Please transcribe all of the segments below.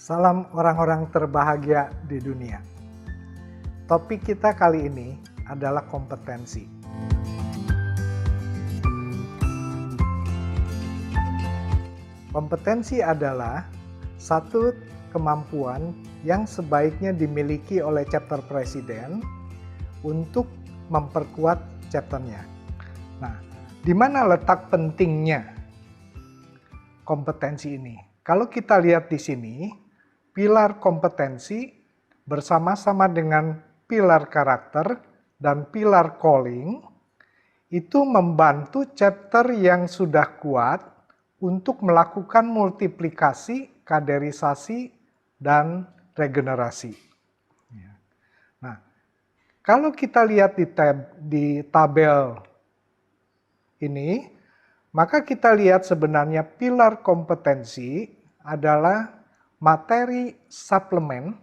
Salam orang-orang terbahagia di dunia. Topik kita kali ini adalah kompetensi. Kompetensi adalah satu kemampuan yang sebaiknya dimiliki oleh chapter presiden untuk memperkuat chapternya. Nah, di mana letak pentingnya kompetensi ini? Kalau kita lihat di sini, pilar kompetensi bersama-sama dengan pilar karakter dan pilar calling itu membantu chapter yang sudah kuat untuk melakukan multiplikasi, kaderisasi, dan regenerasi. Nah, kalau kita lihat di tabel ini, maka kita lihat sebenarnya pilar kompetensi adalah materi suplemen,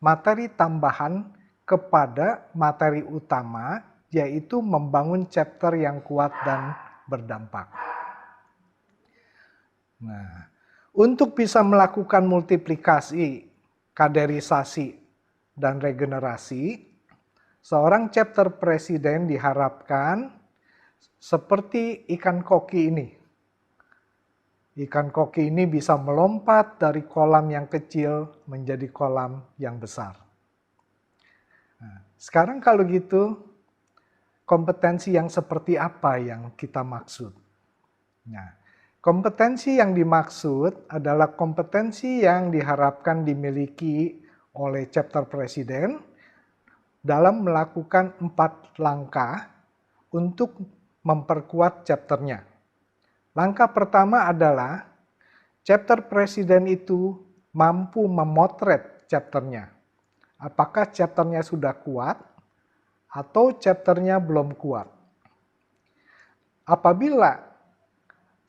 materi tambahan kepada materi utama, yaitu membangun chapter yang kuat dan berdampak. Nah, untuk bisa melakukan multiplikasi, kaderisasi, dan regenerasi, seorang chapter presiden diharapkan seperti ikan koki ini. Ikan koki ini bisa melompat dari kolam yang kecil menjadi kolam yang besar. Nah, sekarang kalau gitu, kompetensi yang seperti apa yang kita maksud? Nah, kompetensi yang dimaksud adalah kompetensi yang diharapkan dimiliki oleh chapter presiden dalam melakukan 4 langkah untuk memperkuat chapternya. Langkah pertama adalah chapter presiden itu mampu memotret chapternya. Apakah chapternya sudah kuat atau chapternya belum kuat. Apabila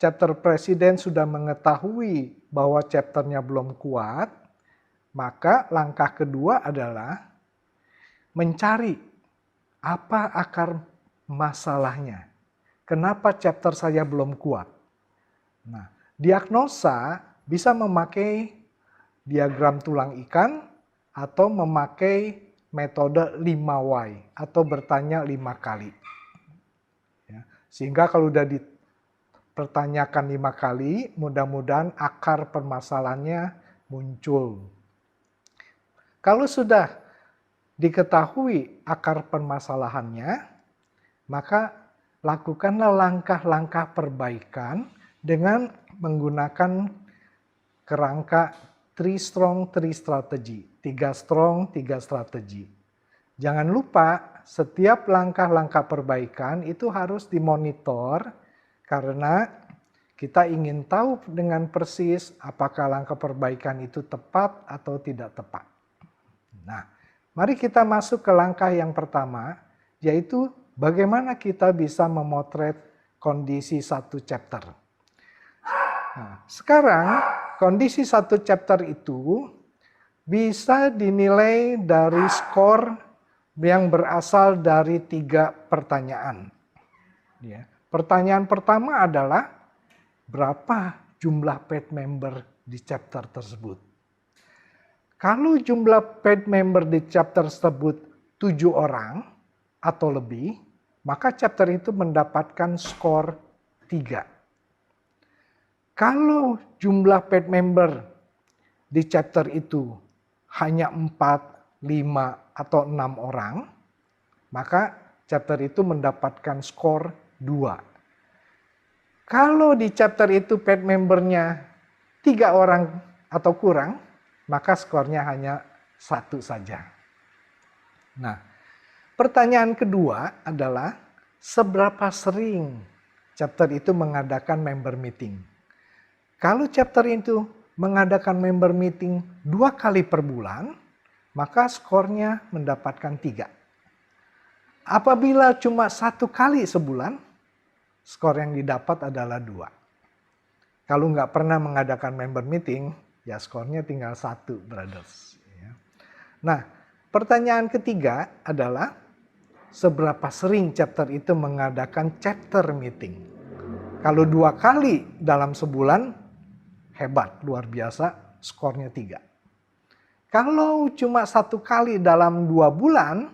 chapter presiden sudah mengetahui bahwa chapternya belum kuat, maka langkah kedua adalah mencari apa akar masalahnya. Kenapa chapter saya belum kuat? Nah, diagnosa bisa memakai diagram tulang ikan atau memakai metode 5 why atau bertanya 5 kali. Ya, sehingga kalau sudah dipertanyakan 5 kali, mudah-mudahan akar permasalahannya muncul. Kalau sudah diketahui akar permasalahannya, maka lakukanlah langkah-langkah perbaikan dengan menggunakan kerangka 3 strong, 3 strategy. 3 strong, 3 strategi. Jangan lupa setiap langkah-langkah perbaikan itu harus dimonitor karena kita ingin tahu dengan persis apakah langkah perbaikan itu tepat atau tidak tepat. Nah, mari kita masuk ke langkah yang pertama, yaitu bagaimana kita bisa memotret kondisi satu chapter. Nah, sekarang kondisi satu chapter itu bisa dinilai dari skor yang berasal dari 3 pertanyaan. Ya. Pertanyaan pertama adalah berapa jumlah paid member di chapter tersebut. Kalau jumlah paid member di chapter tersebut 7 orang atau lebih, maka chapter itu mendapatkan skor 3. Kalau jumlah paid member di chapter itu hanya 4, 5, atau 6 orang, maka chapter itu mendapatkan skor 2. Kalau di chapter itu paid membernya 3 orang atau kurang, maka skornya hanya 1 saja. Nah, pertanyaan kedua adalah seberapa sering chapter itu mengadakan member meeting. Kalau chapter itu mengadakan member meeting 2 kali per bulan, maka skornya mendapatkan 3. Apabila cuma 1 kali sebulan, skor yang didapat adalah 2. Kalau nggak pernah mengadakan member meeting, ya skornya tinggal 1, brothers. Nah, pertanyaan ketiga adalah seberapa sering chapter itu mengadakan chapter meeting. Kalau 2 kali dalam sebulan, hebat, luar biasa, skornya 3. Kalau cuma 1 kali dalam 2 bulan,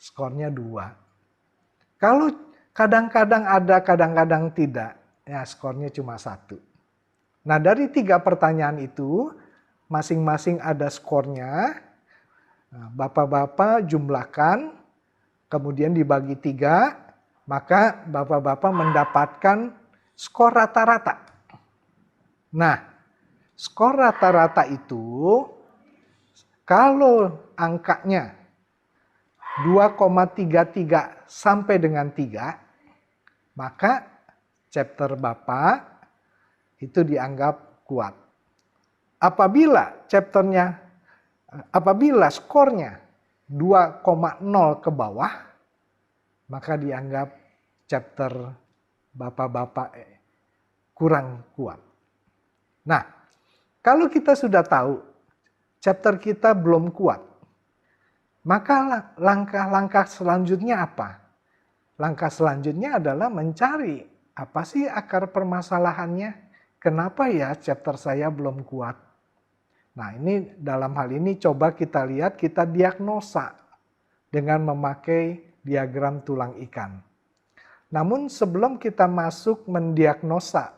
skornya 2. Kalau kadang-kadang ada, kadang-kadang tidak, ya skornya cuma 1. Nah, dari 3 pertanyaan itu, masing-masing ada skornya. Nah, Bapak-bapak jumlahkan, kemudian dibagi 3, maka Bapak-bapak mendapatkan skor rata-rata. Nah, skor rata-rata itu, kalau angkanya 2,33 sampai dengan 3, maka chapter Bapak itu dianggap kuat. Apabila skornya 2,0 ke bawah, maka dianggap chapter Bapak-bapak kurang kuat. Nah, kalau kita sudah tahu chapter kita belum kuat, maka langkah-langkah selanjutnya apa? Langkah selanjutnya adalah mencari apa sih akar permasalahannya. Kenapa ya chapter saya belum kuat? Nah, ini dalam hal ini coba kita lihat, kita diagnosa dengan memakai diagram tulang ikan. Namun sebelum kita masuk mendiagnosa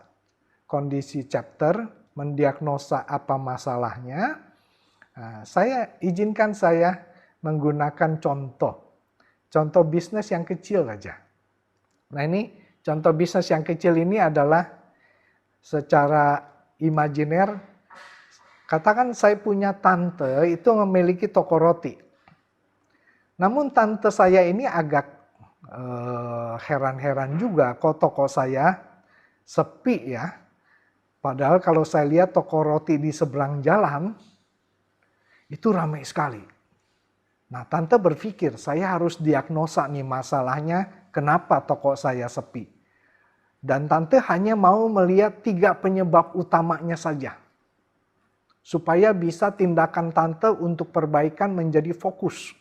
kondisi chapter, mendiagnosa apa masalahnya, izinkan saya menggunakan contoh bisnis yang kecil aja. Nah, ini contoh bisnis yang kecil ini adalah secara imajiner, katakan saya punya tante itu memiliki toko roti. Namun tante saya ini agak heran-heran juga, kok toko saya sepi ya. Padahal kalau saya lihat toko roti di seberang jalan, itu ramai sekali. Nah, tante berpikir, saya harus diagnosa nih masalahnya, kenapa toko saya sepi. Dan tante hanya mau melihat 3 penyebab utamanya saja. Supaya bisa tindakan tante untuk perbaikan menjadi fokus.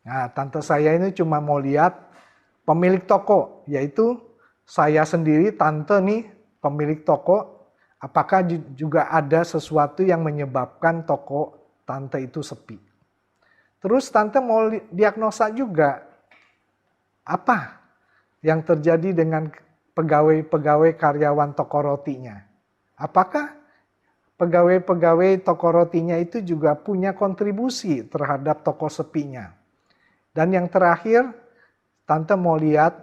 Nah, tante saya ini cuma mau lihat pemilik toko, yaitu saya sendiri, tante nih, pemilik toko, apakah juga ada sesuatu yang menyebabkan toko tante itu sepi. Terus tante mau diagnosa juga, apa yang terjadi dengan pegawai-pegawai karyawan toko rotinya. Apakah pegawai-pegawai toko rotinya itu juga punya kontribusi terhadap toko sepinya. Dan yang terakhir, tante mau lihat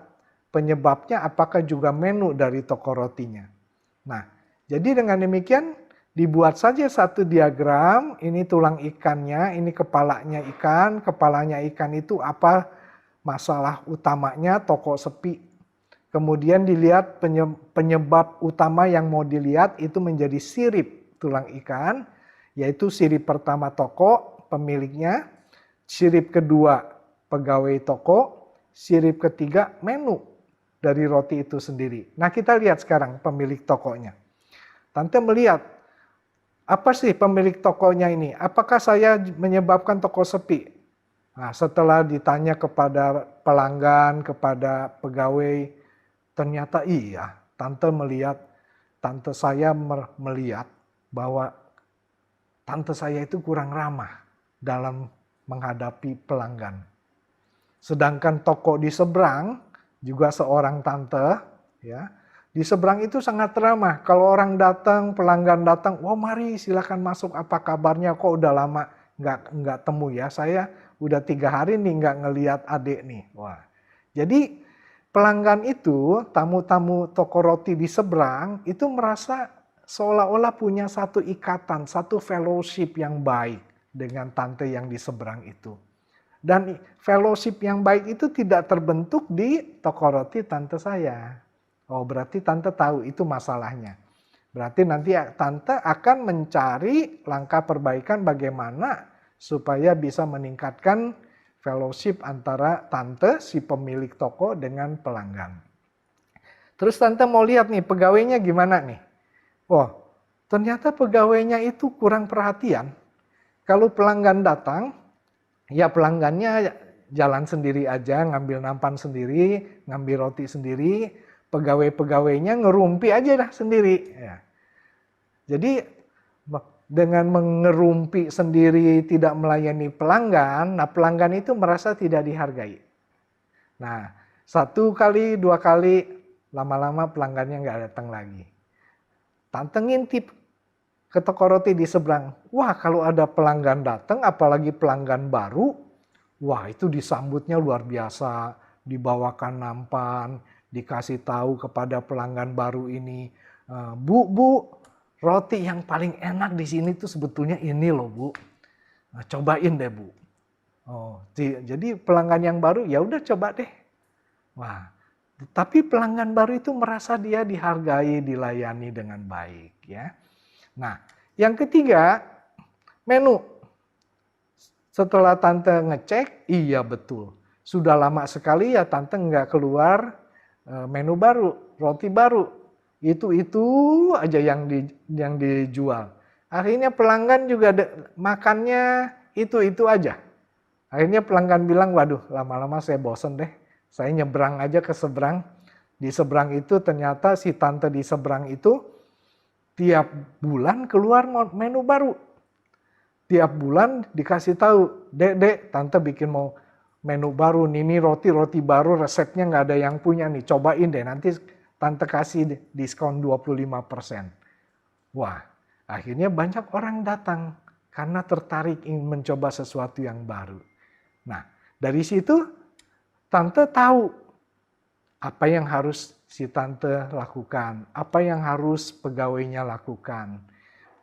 penyebabnya apakah juga menu dari toko rotinya. Nah, jadi dengan demikian dibuat saja satu diagram, ini tulang ikannya, ini kepalanya ikan itu apa masalah utamanya toko sepi. Kemudian dilihat penyebab utama yang mau dilihat itu menjadi sirip tulang ikan, yaitu sirip pertama toko, pemiliknya, sirip kedua pegawai toko, sirip ketiga menu dari roti itu sendiri. Nah, kita lihat sekarang pemilik tokonya. Tante melihat, apa sih pemilik tokonya ini? Apakah saya menyebabkan toko sepi? Nah, setelah ditanya kepada pelanggan, kepada pegawai, ternyata iya, tante saya melihat bahwa tante saya itu kurang ramah dalam menghadapi pelanggan. Sedangkan toko di seberang juga seorang tante, ya, di seberang itu sangat ramah. Kalau orang datang, pelanggan datang, wah mari silakan masuk, apa kabarnya, kok udah lama nggak temu ya, saya udah 3 hari nih nggak ngelihat adik nih. Wah, jadi pelanggan itu, tamu-tamu toko roti di seberang, itu merasa seolah-olah punya satu ikatan, satu fellowship yang baik dengan tante yang di seberang itu. Dan fellowship yang baik itu tidak terbentuk di toko roti tante saya. Oh, berarti tante tahu itu masalahnya. Berarti nanti tante akan mencari langkah perbaikan bagaimana supaya bisa meningkatkan fellowship antara tante, si pemilik toko, dengan pelanggan. Terus tante mau lihat nih, pegawainya gimana nih? Oh, ternyata pegawainya itu kurang perhatian. Kalau pelanggan datang, ya pelanggannya jalan sendiri aja, ngambil nampan sendiri, ngambil roti sendiri, pegawai-pegawainya ngerumpi aja dah sendiri. Ya. Jadi dengan mengerumpi sendiri, tidak melayani pelanggan, nah pelanggan itu merasa tidak dihargai. Nah, 1 kali, 2 kali, lama-lama pelanggannya nggak datang lagi. Tante ngintip ke toko roti di seberang. Wah, kalau ada pelanggan datang, apalagi pelanggan baru, wah itu disambutnya luar biasa. Dibawakan nampan, dikasih tahu kepada pelanggan baru ini, Bu, roti yang paling enak di sini tuh sebetulnya ini loh Bu. Nah, cobain deh Bu. Oh, jadi pelanggan yang baru ya udah coba deh. Wah, tapi pelanggan baru itu merasa dia dihargai, dilayani dengan baik ya. Nah, yang ketiga, menu. Setelah tante ngecek, iya betul. Sudah lama sekali ya tante nggak keluar menu baru, roti baru. Itu aja yang dijual. Akhirnya pelanggan juga makannya itu aja. Akhirnya pelanggan bilang, waduh lama-lama saya bosen deh. Saya nyebrang aja ke seberang. Di seberang itu ternyata si tante di seberang itu tiap bulan keluar menu baru. Tiap bulan dikasih tahu, Dek, tante bikin mau menu baru, ini roti baru, resepnya nggak ada yang punya nih, cobain deh, nanti tante kasih diskon 25%. Wah, akhirnya banyak orang datang karena tertarik ingin mencoba sesuatu yang baru. Nah, dari situ tante tahu apa yang harus si tante lakukan, apa yang harus pegawainya lakukan.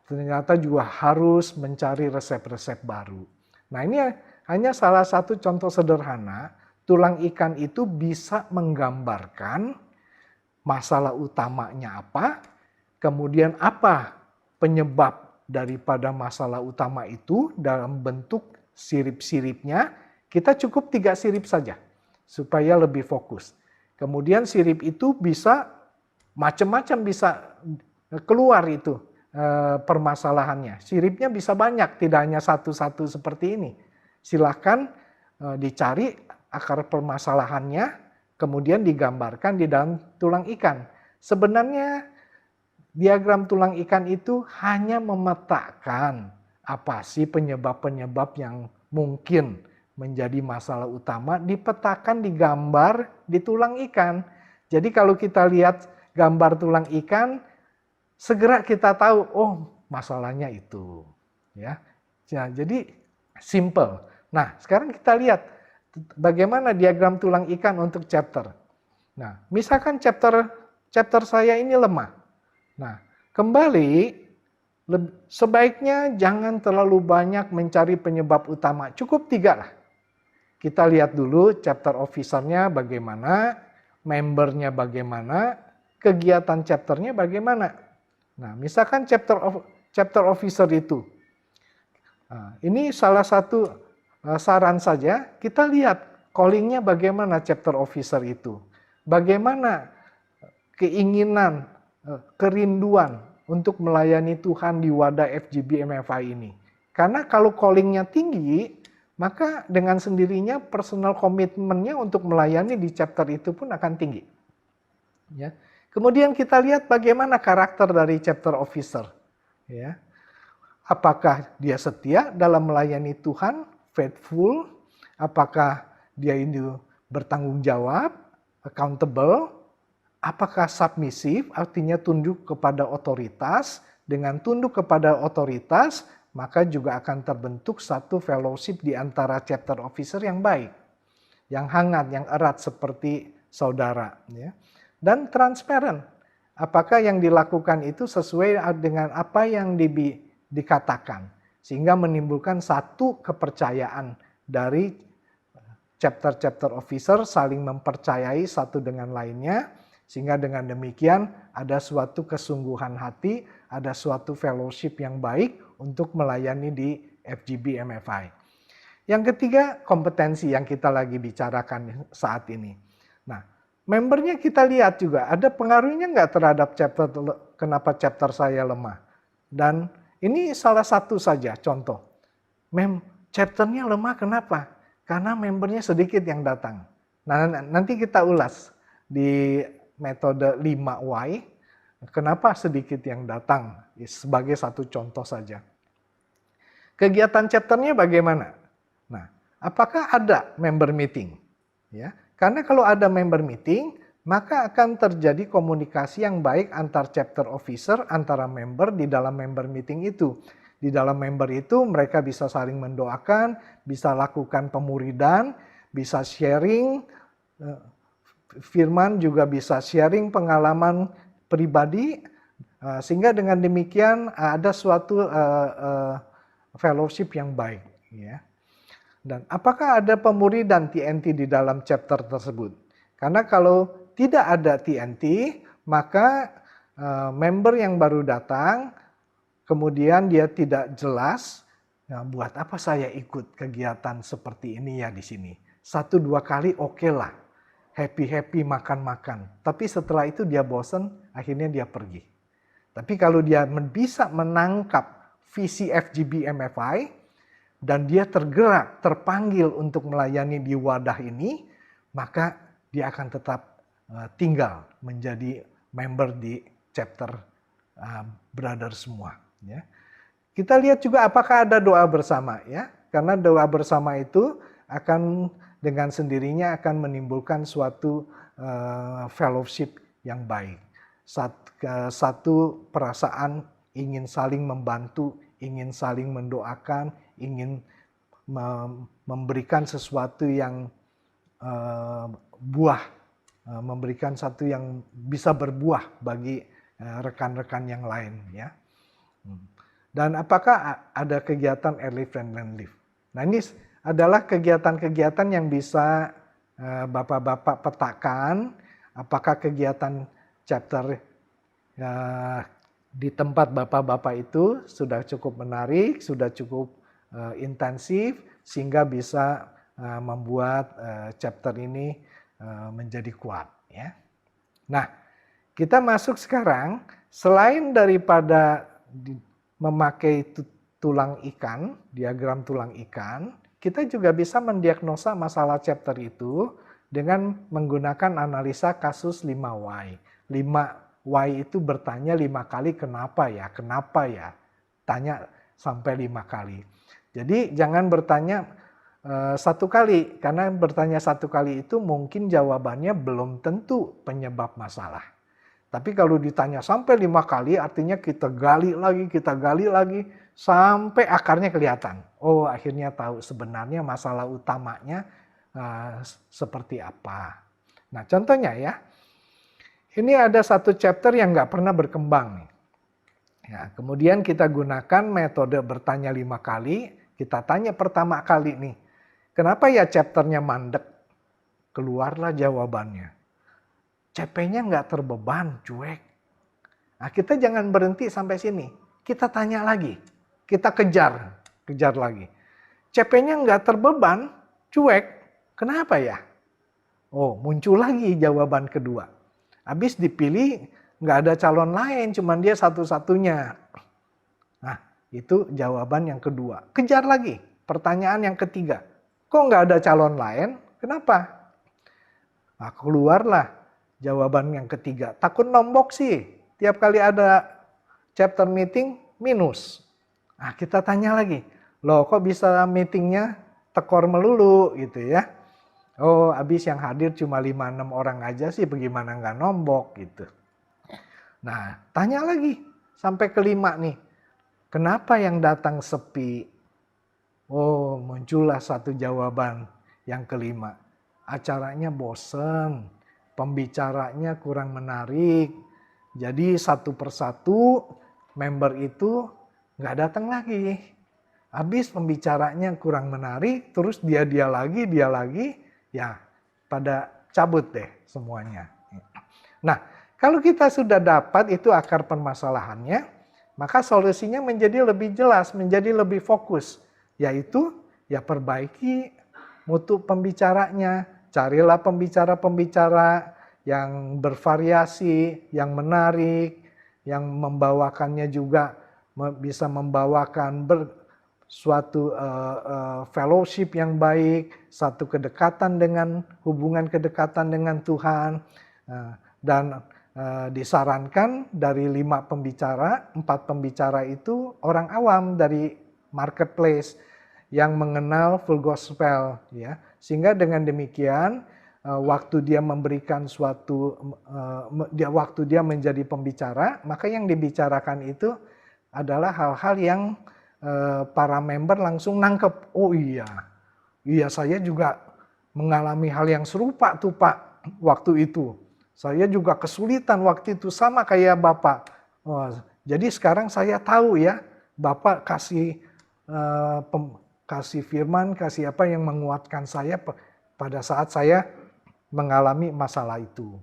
Ternyata juga harus mencari resep-resep baru. Nah, ini hanya salah satu contoh sederhana, tulang ikan itu bisa menggambarkan masalah utamanya apa, kemudian apa penyebab daripada masalah utama itu dalam bentuk sirip-siripnya. Kita cukup 3 sirip saja supaya lebih fokus. Kemudian sirip itu bisa macam-macam, bisa keluar itu permasalahannya. Siripnya bisa banyak, tidak hanya satu-satu seperti ini. Silahkan dicari akar permasalahannya, kemudian digambarkan di dalam tulang ikan. Sebenarnya diagram tulang ikan itu hanya memetakan apa sih penyebab-penyebab yang mungkin menjadi masalah utama, dipetakan, digambar di tulang ikan. Jadi kalau kita lihat gambar tulang ikan, segera kita tahu, oh masalahnya itu. Ya, jadi simple. Nah, sekarang kita lihat bagaimana diagram tulang ikan untuk chapter. Nah, misalkan chapter saya ini lemah. Nah, kembali sebaiknya jangan terlalu banyak mencari penyebab utama. Cukup 3 lah. Kita lihat dulu chapter officer-nya bagaimana, membernya bagaimana, kegiatan chapter-nya bagaimana. Nah, misalkan chapter officer itu, nah, ini salah satu saran saja, kita lihat calling-nya bagaimana chapter officer itu. Bagaimana keinginan, kerinduan untuk melayani Tuhan di wadah FGB MFI ini. Karena kalau calling-nya tinggi, maka dengan sendirinya personal komitmennya untuk melayani di chapter itu pun akan tinggi. Ya. Kemudian kita lihat bagaimana karakter dari chapter officer. Ya. Apakah dia setia dalam melayani Tuhan, faithful, apakah dia ini bertanggung jawab, accountable, apakah submissive, artinya tunduk kepada otoritas. Dengan tunduk kepada otoritas, maka juga akan terbentuk satu fellowship di antara chapter officer yang baik, yang hangat, yang erat seperti saudara. Ya. Dan transparan, apakah yang dilakukan itu sesuai dengan apa yang dikatakan, sehingga menimbulkan satu kepercayaan dari chapter officer saling mempercayai satu dengan lainnya, sehingga dengan demikian ada suatu kesungguhan hati, ada suatu fellowship yang baik untuk melayani di FGB MFI. Yang ketiga, kompetensi yang kita lagi bicarakan saat ini. Nah, membernya kita lihat juga, ada pengaruhnya nggak terhadap chapter, kenapa chapter saya lemah. Dan ini salah satu saja contoh. Chapternya lemah kenapa? Karena membernya sedikit yang datang. Nah, nanti kita ulas di metode 5Y, kenapa sedikit yang datang, sebagai satu contoh saja. Kegiatan chapternya bagaimana? Nah, apakah ada member meeting? Ya, karena kalau ada member meeting, maka akan terjadi komunikasi yang baik antar chapter officer, antara member di dalam member meeting itu. Di dalam member itu mereka bisa saling mendoakan, bisa lakukan pemuridan, bisa sharing, firman juga bisa sharing pengalaman pribadi, sehingga dengan demikian ada suatu fellowship yang baik. Ya. Dan apakah ada pemuridan TNT di dalam chapter tersebut? Karena kalau tidak ada TNT, maka member yang baru datang, kemudian dia tidak jelas, ya, buat apa saya ikut kegiatan seperti ini ya di sini. 1-2 kali oke lah, happy-happy makan-makan. Tapi setelah itu dia bosan, akhirnya dia pergi. Tapi kalau dia bisa menangkap visi FGB MFI, dan dia tergerak, terpanggil untuk melayani di wadah ini, maka dia akan tetap tinggal menjadi member di chapter brother semua. Ya. Kita lihat juga apakah ada doa bersama, ya, karena doa bersama itu akan dengan sendirinya akan menimbulkan suatu fellowship yang baik. Satu perasaan ingin saling membantu, ingin saling mendoakan, ingin memberikan sesuatu yang memberikan satu yang bisa berbuah bagi rekan-rekan yang lain, ya. Dan apakah ada kegiatan early friend and leave? Nah, ini adalah kegiatan-kegiatan yang bisa Bapak-bapak petakan, apakah kegiatan chapter di tempat Bapak-bapak itu sudah cukup menarik, sudah cukup intensif, sehingga bisa membuat chapter ini menjadi kuat. Ya. Nah, kita masuk sekarang, selain daripada memakai tulang ikan, diagram tulang ikan, kita juga bisa mendiagnosa masalah chapter itu dengan menggunakan analisa kasus 5Y. 5Y itu bertanya 5 kali kenapa ya, tanya sampai 5 kali. Jadi jangan bertanya 1 kali, karena bertanya 1 kali itu mungkin jawabannya belum tentu penyebab masalah. Tapi kalau ditanya sampai 5 kali, artinya kita gali lagi, sampai akarnya kelihatan. Oh, akhirnya tahu sebenarnya masalah utamanya seperti apa. Nah, contohnya ya, ini ada satu chapter yang nggak pernah berkembang. Ya, kemudian kita gunakan metode bertanya 5 kali, kita tanya pertama kali nih, kenapa ya chapternya mandek? Keluarlah jawabannya. CP-nya nggak terbeban, cuek. Nah, kita jangan berhenti sampai sini. Kita tanya lagi, kita kejar lagi. CP-nya nggak terbeban, cuek. Kenapa ya? Oh, muncul lagi jawaban kedua. Habis dipilih, nggak ada calon lain, cuman dia satu-satunya. Nah, itu jawaban yang kedua. Kejar lagi, pertanyaan yang ketiga. Kok nggak ada calon lain? Kenapa? Nah, keluarlah jawaban yang ketiga. Takut nombok sih. Tiap kali ada chapter meeting, minus. Nah, kita tanya lagi. Loh, kok bisa meetingnya tekor melulu gitu ya? Oh, habis yang hadir cuma 5-6 orang aja sih, bagaimana nggak nombok gitu. Nah, tanya lagi. Sampai kelima nih. Kenapa yang datang sepi? Oh, muncullah satu jawaban yang kelima. Acaranya bosen, pembicaranya kurang menarik. Jadi satu persatu member itu nggak datang lagi. Habis pembicaranya kurang menarik, terus dia lagi, ya pada cabut deh semuanya. Nah, kalau kita sudah dapat itu akar permasalahannya, maka solusinya menjadi lebih jelas, menjadi lebih fokus. Yaitu, ya perbaiki mutu pembicaranya, carilah pembicara-pembicara yang bervariasi, yang menarik, yang membawakannya juga bisa membawakan suatu fellowship yang baik, satu kedekatan dengan hubungan kedekatan dengan Tuhan, dan disarankan dari 5 pembicara, 4 pembicara itu orang awam dari marketplace, yang mengenal full gospel, ya. Sehingga dengan demikian waktu dia memberikan waktu dia menjadi pembicara, maka yang dibicarakan itu adalah hal-hal yang para member langsung nangkep. Oh iya, saya juga mengalami hal yang serupa tuh Pak waktu itu. Saya juga kesulitan waktu itu sama kayak Bapak. Jadi sekarang saya tahu ya, Bapak kasih firman, kasih apa yang menguatkan saya pada saat saya mengalami masalah itu.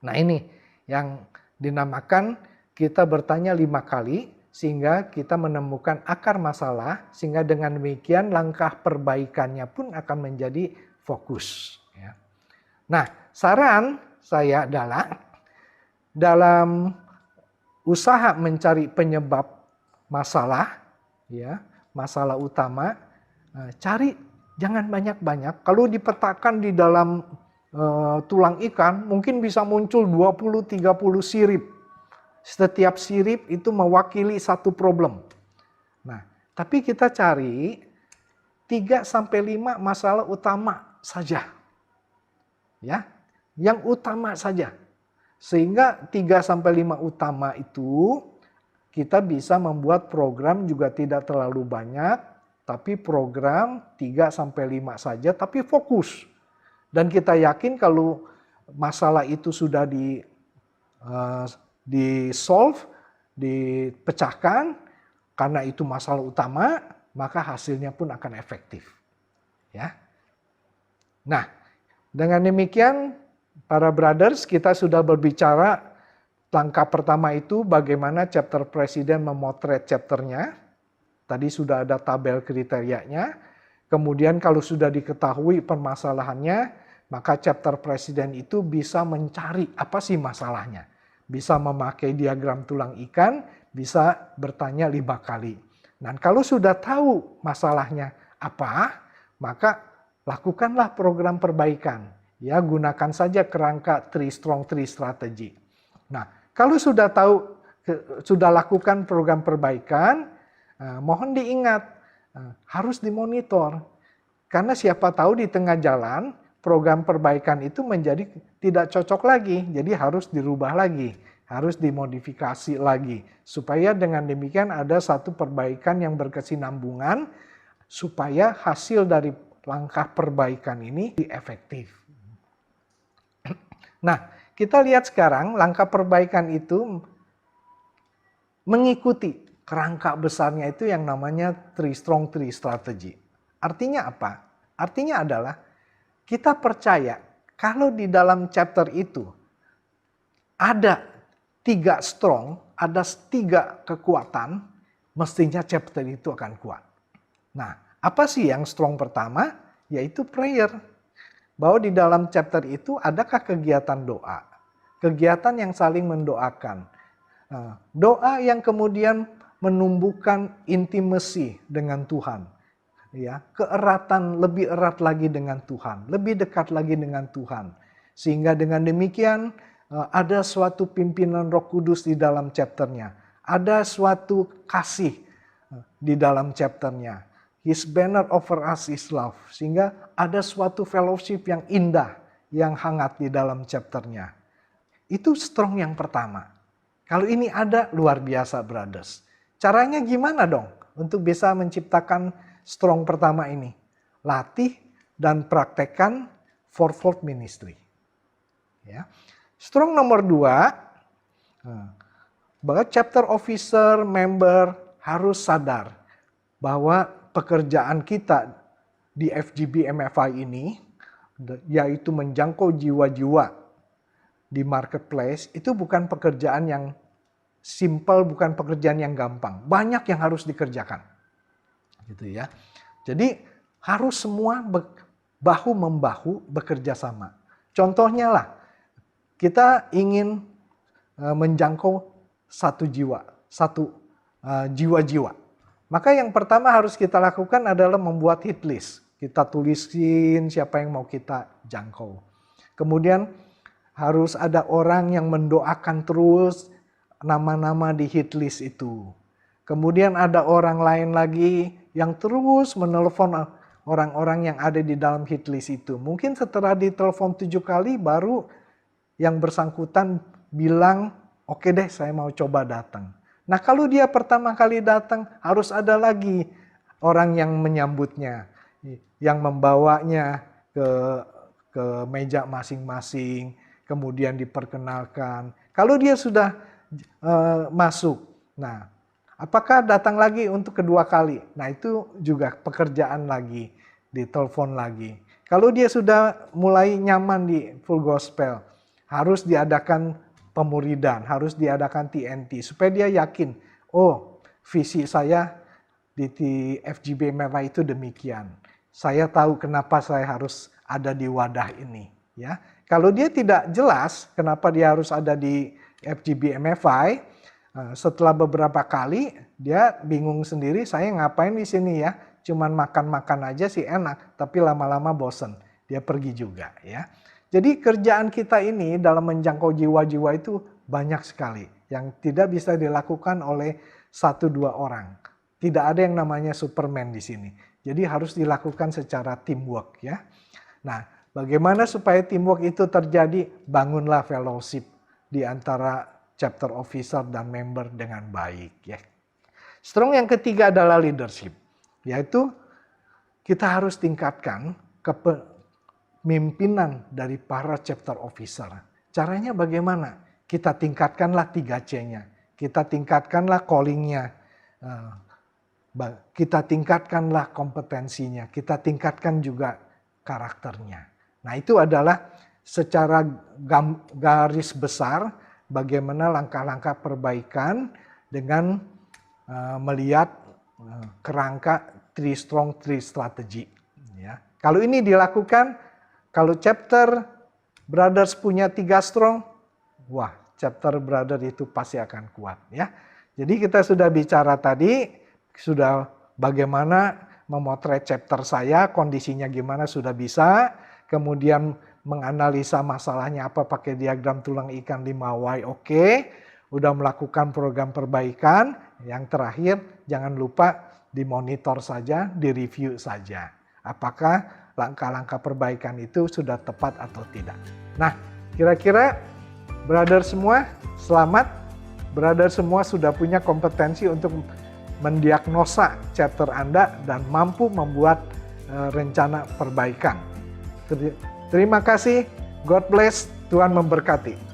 Nah ini yang dinamakan kita bertanya 5 kali sehingga kita menemukan akar masalah, sehingga dengan demikian langkah perbaikannya pun akan menjadi fokus. Nah saran saya adalah dalam usaha mencari penyebab masalah, ya, masalah utama, cari jangan banyak-banyak. Kalau dipetakan di dalam tulang ikan, mungkin bisa muncul 20-30 sirip. Setiap sirip itu mewakili satu problem. Nah, tapi kita cari 3-5 masalah utama saja. Ya, yang utama saja. Sehingga 3-5 utama itu kita bisa membuat program juga tidak terlalu banyak, tapi program 3-5 saja, tapi fokus. Dan kita yakin kalau masalah itu sudah di-solve, dipecahkan, karena itu masalah utama, maka hasilnya pun akan efektif. Ya. Nah, dengan demikian, para brothers, kita sudah berbicara langkah pertama itu bagaimana chapter presiden memotret chapternya. Tadi sudah ada tabel kriterianya. Kemudian kalau sudah diketahui permasalahannya, maka chapter presiden itu bisa mencari apa sih masalahnya. Bisa memakai diagram tulang ikan, bisa bertanya 5 kali. Dan kalau sudah tahu masalahnya apa, maka lakukanlah program perbaikan. Ya, gunakan saja kerangka 3 strong 3 strategy. Nah, kalau sudah tahu, sudah lakukan program perbaikan, mohon diingat, harus dimonitor. Karena siapa tahu di tengah jalan, program perbaikan itu menjadi tidak cocok lagi. Jadi harus dirubah lagi, harus dimodifikasi lagi. Supaya dengan demikian ada satu perbaikan yang berkesinambungan, supaya hasil dari langkah perbaikan ini efektif. Nah, kita lihat sekarang langkah perbaikan itu mengikuti kerangka besarnya itu yang namanya 3 strong 3 strategy. Artinya apa? Artinya adalah kita percaya kalau di dalam chapter itu ada 3 strong, ada 3 kekuatan, mestinya chapter itu akan kuat. Nah, apa sih yang strong pertama? Yaitu prayer. Bahwa di dalam chapter itu adakah kegiatan doa? Kegiatan yang saling mendoakan. Doa yang kemudian menumbuhkan intimacy dengan Tuhan. Ya, keeratan lebih erat lagi dengan Tuhan, lebih dekat lagi dengan Tuhan. Sehingga dengan demikian ada suatu pimpinan Roh Kudus di dalam chapternya. Ada suatu kasih di dalam chapternya. His banner over us is love. Sehingga ada suatu fellowship yang indah, yang hangat di dalam chapternya. Itu strong yang pertama. Kalau ini ada, luar biasa brothers. Caranya gimana dong untuk bisa menciptakan strong pertama ini? Latih dan praktekkan fourfold ministry. Ya. Strong nomor 2, bahwa chapter officer, member harus sadar bahwa pekerjaan kita di FGB MFI ini, yaitu menjangkau jiwa-jiwa di marketplace, itu bukan pekerjaan yang simple, bukan pekerjaan yang gampang. Banyak yang harus dikerjakan. Gitu ya. Jadi harus semua bahu-membahu bekerja sama. Contohnya lah, kita ingin menjangkau satu jiwa-jiwa. Maka yang pertama harus kita lakukan adalah membuat hit list. Kita tulisin siapa yang mau kita jangkau. Kemudian harus ada orang yang mendoakan terus nama-nama di hit list itu. Kemudian ada orang lain lagi yang terus menelpon orang-orang yang ada di dalam hit list itu. Mungkin setelah ditelepon 7 kali baru yang bersangkutan bilang, oke deh saya mau coba datang. Nah kalau dia pertama kali datang harus ada lagi orang yang menyambutnya, yang membawanya ke meja masing-masing, kemudian diperkenalkan. Kalau dia sudah masuk, nah apakah datang lagi untuk kedua kali? Nah itu juga pekerjaan lagi, ditelepon lagi. Kalau dia sudah mulai nyaman di Full Gospel, harus diadakan pemuridan, harus diadakan TNT supaya dia yakin, oh visi saya di FGB Merah itu demikian. Saya tahu kenapa saya harus ada di wadah ini. Ya, kalau dia tidak jelas kenapa dia harus ada di FGB MFI, setelah beberapa kali dia bingung sendiri, saya ngapain di sini ya? Cuman makan-makan aja sih enak, tapi lama-lama bosen. Dia pergi juga ya. Jadi kerjaan kita ini dalam menjangkau jiwa-jiwa itu banyak sekali yang tidak bisa dilakukan oleh 1-2 orang. Tidak ada yang namanya Superman di sini. Jadi harus dilakukan secara teamwork ya. Nah, bagaimana supaya teamwork itu terjadi? Bangunlah fellowship di antara chapter officer dan member dengan baik ya. Strong yang ketiga adalah leadership, yaitu kita harus tingkatkan kepemimpinan dari para chapter officer. Caranya bagaimana? Kita tingkatkanlah 3C-nya. Kita tingkatkanlah calling-nya. Kita tingkatkanlah kompetensinya. Kita tingkatkan juga karakternya. Nah itu adalah secara garis besar bagaimana langkah-langkah perbaikan dengan melihat kerangka 3 strong 3 strategy. Ya. Kalau ini dilakukan, kalau chapter brothers punya 3 strong, wah chapter brother itu pasti akan kuat ya. Jadi kita sudah bicara tadi, sudah bagaimana memotret chapter saya, kondisinya gimana sudah bisa, kemudian menganalisa masalahnya apa pakai diagram tulang ikan 5Y, oke. Udah melakukan program perbaikan, yang terakhir jangan lupa dimonitor saja, direview saja. Apakah langkah-langkah perbaikan itu sudah tepat atau tidak. Nah, kira-kira brother semua selamat. Brother semua sudah punya kompetensi untuk mendiagnosa chapter Anda dan mampu membuat rencana perbaikan. Terima kasih. God bless. Tuhan memberkati.